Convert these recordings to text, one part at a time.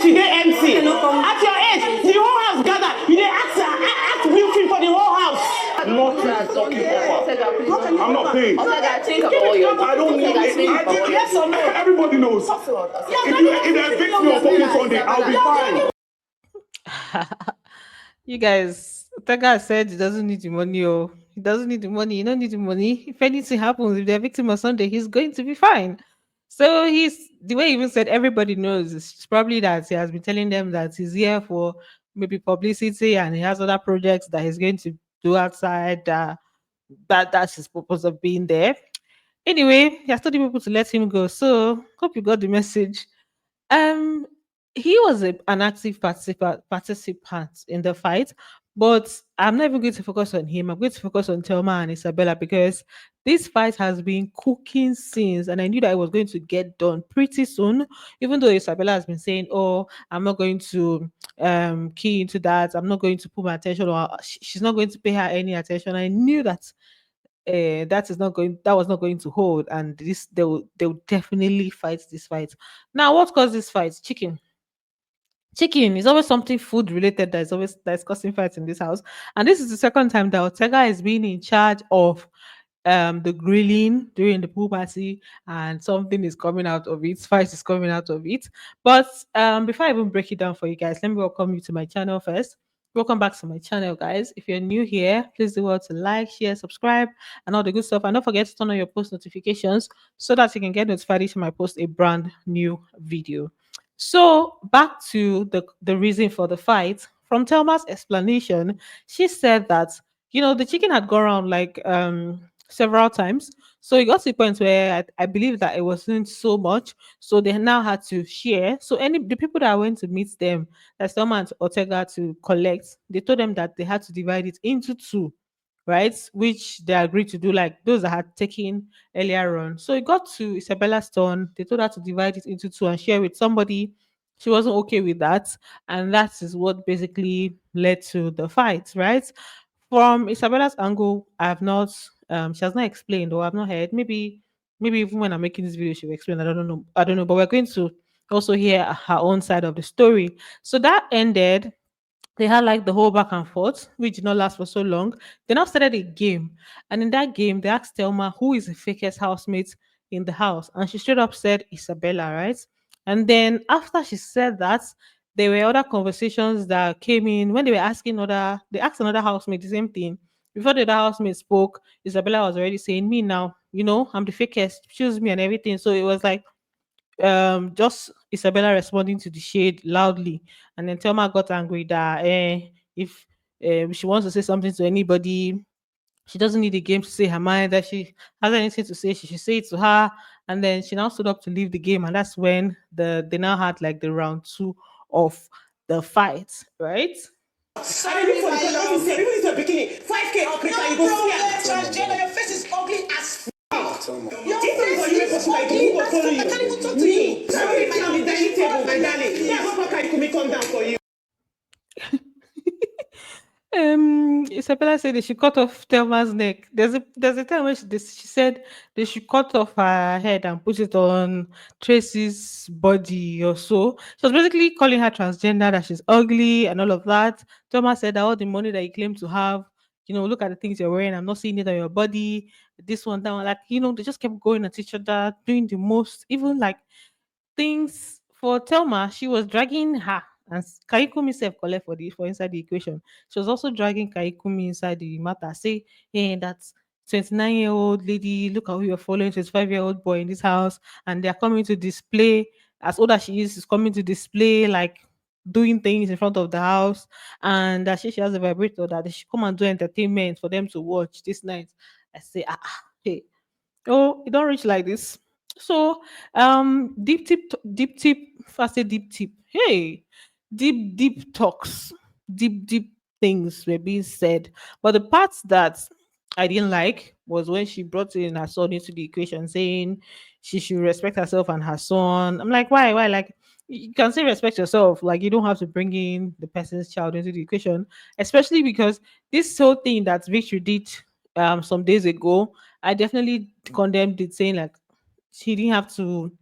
age, you dey MC. At your age, the whole house gather. You dey act wilting for the whole house. I'm not paying. I don't need it. Yes or no? Everybody knows. If they evict me on fucking Sunday, I'll be fine. You guys, Tega said he doesn't need the money. Oh, he doesn't need the money. He don't need the money. If anything happens, if they're victim on Sunday, he's going to be fine. So he's the way he even said everybody knows. It's probably that he has been telling them that he's here for maybe publicity and he has other projects that he's going to do outside. That's his purpose of being there. Anyway, he has told the people to let him go. So hope you got the message. Um, he was an active participant in the fight, but I'm not even going to focus on him. I'm going to focus on Thelma and Isabella because this fight has been cooking since, and I knew that it was going to get done pretty soon. Even though Isabella has been saying, "Oh, I'm not going to key into that. I'm not going to put my attention, or she's not going to pay her any attention." I knew that that was not going to hold, and they will definitely fight this fight. Now what caused this fight? Chicken is always something food related that's causing fights in this house, and this is the second time that Ortega is being in charge of the grilling during the pool party, and something is coming out of it, fight is coming out of it. But before I even break it down for you guys, let me welcome you to my channel first. Welcome back to my channel, guys. If you're new here, please do well to like, share, subscribe, and all the good stuff. And don't forget to turn on your post notifications so that you can get notified each time I post a brand new video. So back to the reason for the fight. From Telma's explanation, she said that the chicken had gone around like several times. So it got to the point where I believe that it wasn't so much. So they now had to share. So the people that went to meet them, that's Thelma and Ortega to collect, they told them that they had to divide it into two, right? Which they agreed to do, like those that had taken earlier on. So it got to Isabella's turn. They told her to divide it into two and share with somebody. She wasn't okay with that. And that is what basically led to the fight, right? From Isabella's angle, I have not she has not explained, or I've not heard. Maybe even when I'm making this video, she'll explain. I don't know. I don't know. But we're going to also hear her own side of the story. So that ended. They had like the whole back and forth, which did not last for so long. They now started a game. And in that game, they asked Thelma who is the fakest housemate in the house. And she straight up said Isabella, right? And then after she said that, there were other conversations that came in when they were they asked another housemate the same thing. Before the other housemate spoke, Isabella was already saying, "Me now, I'm the fakest, choose me," and everything. So it was like just Isabella responding to the shade loudly, and then Thelma got angry that if she wants to say something to anybody, she doesn't need the game to say her mind. That she has anything to say, she should say it to her. And then she now stood up to leave the game, and that's when they now had like the round two of the fight, right? Sorry, for the even if you're bikini, 5K operator, you go see her. Transgender, your face is ugly as Your face is ugly. I can't even talk to you. Sorry, on the dining table, my darling. Yeah, how can you come down for you? Isabella said they should cut off Thelma's neck. There's a time when she said they should cut off her head and put it on Tracy's body or so. She was basically calling her transgender, that she's ugly and all of that. Thelma said that all the money that you claim to have, look at the things you're wearing. I'm not seeing it on your body. This one, that one, like they just kept going at each other, doing the most, even like things for Thelma. She was dragging her, and Kaikumi self collect for inside the equation. She was also dragging Kaikumi inside the matter. Say, hey, that's 29-year-old lady, look at who you're following, 25-year-old boy in this house, and they're coming to display, as old as she is coming to display, like doing things in front of the house, and that she has a vibrator that they should come and do entertainment for them to watch this night. I say, hey, oh, it don't reach like this. So deep tip, first say deep tip. Hey, deep talks, deep things were being said. But the parts that I didn't like was when she brought in her son into the equation, saying she should respect herself and her son. I'm like, why? Like, you can say respect yourself. Like, you don't have to bring in the person's child into the equation, especially because this whole thing that Victory did some days ago, I definitely condemned it, saying like she didn't have to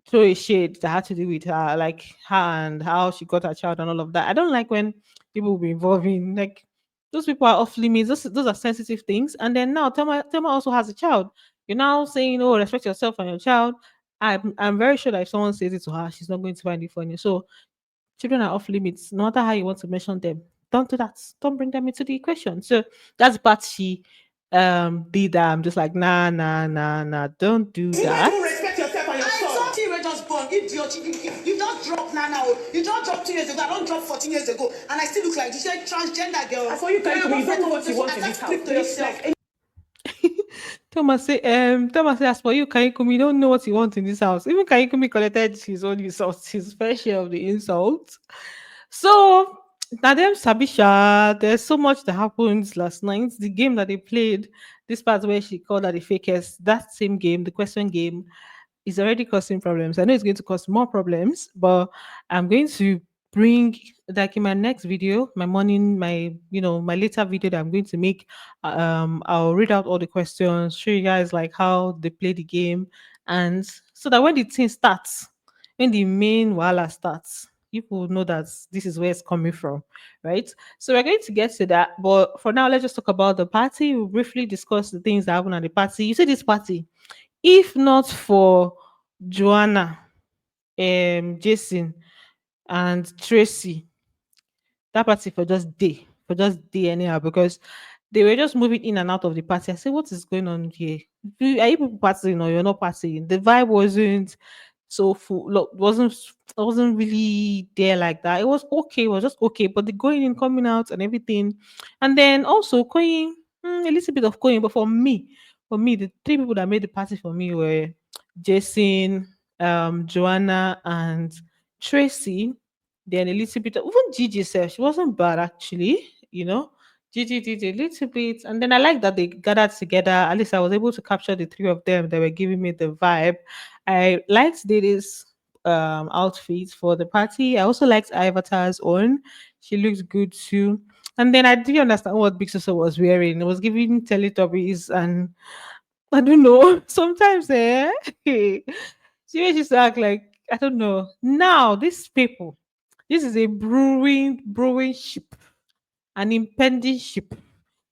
throw a shade that had to do with her, like her and how she got her child and all of that. I don't like when people will be involving like those people are off limits. Those are sensitive things. And then now Thelma also has a child. You're now saying, "Oh, respect yourself and your child." I'm very sure that if someone says it to her, she's not going to find it funny. So children are off limits, no matter how you want to mention them. Don't do that. Don't bring them into the equation. So that's the part she did that. I'm just like, nah, nah, nah, nah. Don't do You that. don't respect yourself and your I son. thought you were just born. Idiot. You just dropped now. You just dropped 2 years ago. I don't drop 14 years ago. And I still look like this. You're a transgender girl. As for you, Kaiko, you don't know what you want in Attach this house. script to yourself. Like, Thomas say, as for you, Kaikumi, you don't know what you want in this house. Even Kaikumi collected his own insults, his fair share of the insults. So now them Sabisha, there's so much that happened last night. The game that they played, this part where she called her the fakest, that same game, the question game, is already causing problems. I know it's going to cause more problems, but I'm going to bring like in my next video, my morning, my my later video that I'm going to make. I'll read out all the questions, show you guys like how they play the game, and so that when the thing starts, when the main wala starts, people know that this is where it's coming from, right? So we're going to get to that, but for now, let's just talk about the party. We'll briefly discuss the things that happened at the party. You see this party, if not for Joanna, Jason, and Tracy, that party for just day anyhow because they were just moving in and out of the party. I said, what is going on here? Are you people partying or you're not partying? The vibe wasn't so full. Look, wasn't really there like that. It was okay. It was just okay. But the going in, coming out, and everything, and then also going a little bit of going. But for me, the three people that made the party for me were Jason, Joanna, and Tracy. Then a little bit of even Gigi said she wasn't bad actually, Gigi did a little bit, and then I like that they gathered together. At least I was able to capture the three of them. They were giving me the vibe. I liked Diddy's outfit for the party. I also liked Avatar's own. She looked good too. And then I didn't understand what Big Sister was wearing. It was giving Teletubbies, and I don't know. Sometimes, she used to act like I don't know. Now, these people, this is a brewing ship, an impending ship,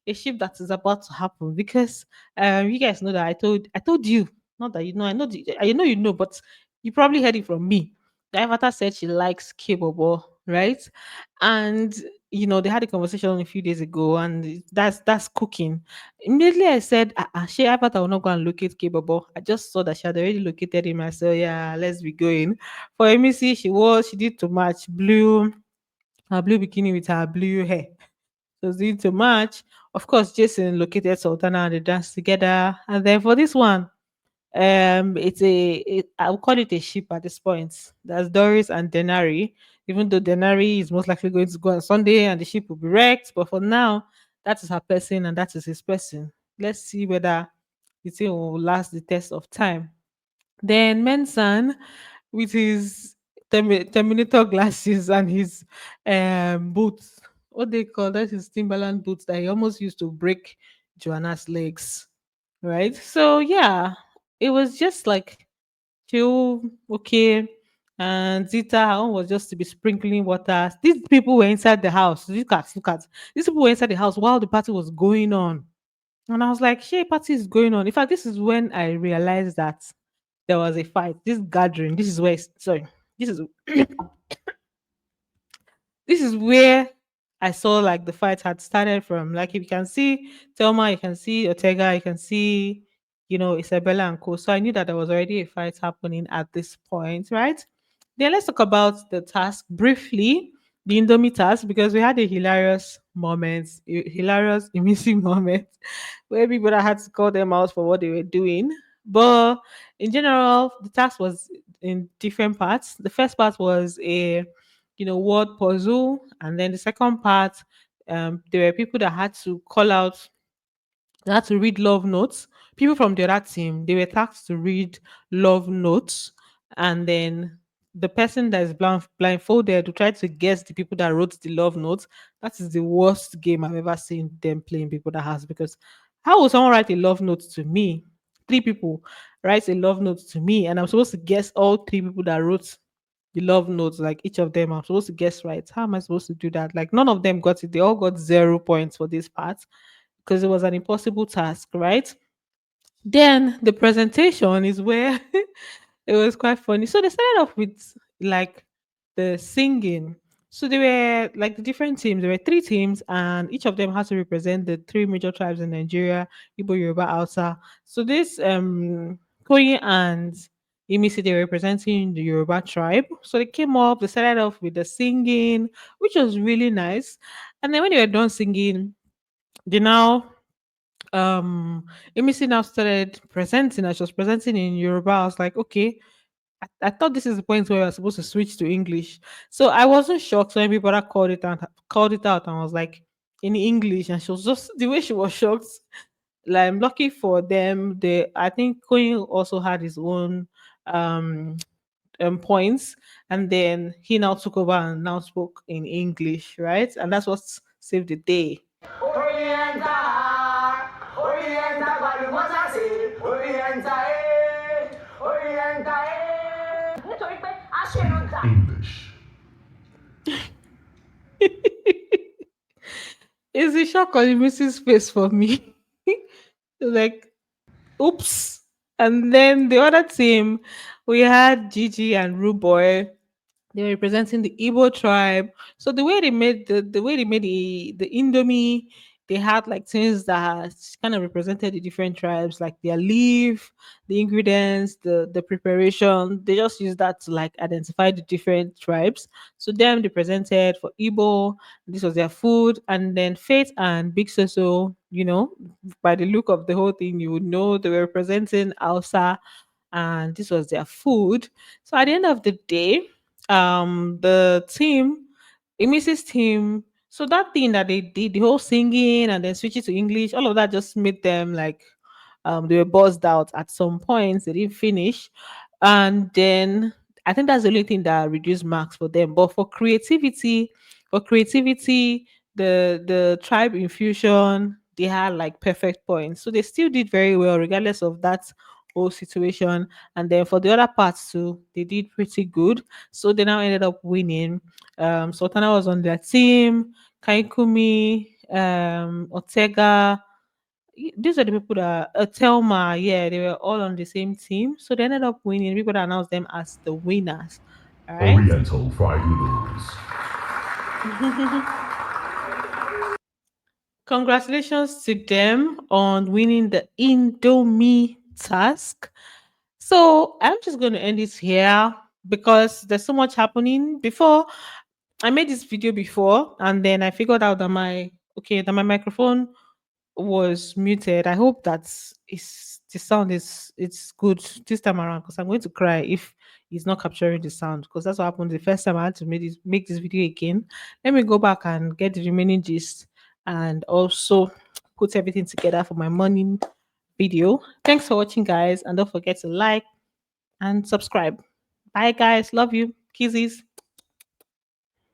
a ship that is about to happen because you guys know that I told you, not that you know, I know you know, but you probably heard it from me. The avatar said she likes K-Bobo, right? And they had a conversation a few days ago, and that's cooking. Immediately I said, she avatar will not go and locate K-Bobo. I just saw that she had already located him. I said, yeah, let's be going. For MEC, she did to match her blue bikini with her blue hair. So it's doing too much. Of course, Jason located Sultana and they danced together. And then for this one, I would call it a ship at this point. That's Doris and Denari. Even though Denari is most likely going to go on Sunday and the ship will be wrecked, but for now, that is her person and that is his person. Let's see whether the thing will last the test of time. Then Mensan, with his Terminator glasses and his boots, what they call that, his Timberland boots that he almost used to break Joanna's legs, right? So yeah, it was just like chill, okay. And Zita, her own was just to be sprinkling water. These people were inside the house. Look at. These people were inside the house while the party was going on. And I was like, "She party is going on." In fact, this is when I realized that there was a fight. This gathering, this is where sorry, this is this is where I saw like the fight had started from. Like if you can see Thelma, you can see Ortega, you can see, Isabella and Co. So I knew that there was already a fight happening at this point, right? Then let's talk about the task briefly, the Indomie task, because we had a hilarious moment, hilarious, amusing moment where people that had to call them out for what they were doing. But in general, the task was in different parts. The first part was a word puzzle, and then the second part, there were people that had to call out, they had to read love notes. People from the other team, they were tasked to read love notes, and then the person that is blindfolded to try to guess the people that wrote the love notes. That is the worst game I've ever seen them playing people that has, because how would someone write a love note to me? three people write a love note to me, and I'm supposed to guess all three people that wrote the love notes, like each of them. I'm supposed to guess right. How am I supposed to do that? Like none of them got it. They all got 0 points for this part because it was an impossible task, right? Then the presentation is where it was quite funny. So they started off with like the singing. So they were like the different teams. There were three teams, and each of them had to represent the three major tribes in Nigeria: Igbo, Yoruba, Hausa. So this Koyi and Imisi, they were representing the Yoruba tribe. So they came up. They started off with the singing, which was really nice. And then when they were done singing, they now Emisi now started presenting. As she was presenting in Yoruba, I was like, okay, I thought this is the point where I was supposed to switch to English. So I wasn't shocked when people that called it out and was like in English, and she was just the way she was shocked. Like I'm lucky for them. They I think Queen also had his own um points, and then he now took over and now spoke in English, right? And that's what saved the day. Orienta, Orienta, Balumasasi, Orienta, Orienta, nítorí pé aṣèrànjà. English. It's a shock on the Mrs. face for me. Like, oops. And then the other team, we had Gigi and Ruboy. They were representing the Igbo tribe. So the way they made the Indomie, they had like things that kind of represented the different tribes, like their leaf, the ingredients, the preparation. They just used that to like identify the different tribes. So them they presented for Igbo, this was their food, and then Faith and Big Soso, by the look of the whole thing, you would know they were representing Hausa, and this was their food. So at the end of the day, the team, Mrs. team, so that thing that they did, the whole singing and then switching to English, all of that just made them like they were buzzed out at some points. They didn't finish. And then I think that's the only thing that reduced marks for them. But for creativity, the tribe infusion, they had like perfect points. So they still did very well regardless of that whole situation. And then for the other parts too, they did pretty good. So they now ended up winning. Sultana was on their team, Kaikumi, Ortega, these are the people that Telma, yeah, they were all on the same team. So they ended up winning. People that announced them as the winners. All right. Oriental fried noodles. Congratulations to them on winning the Indomie task. So I'm just going to end it here because there's so much happening. Before I made this video before, and then I figured out that my microphone was muted. I hope that the sound is it's good this time around because I'm going to cry if it's not capturing the sound because that's what happened the first time I had to make this video again. Let me go back and get the remaining gist and also put everything together for my morning video. Thanks for watching, guys, and don't forget to like and subscribe. Bye, guys. Love you. Kisses.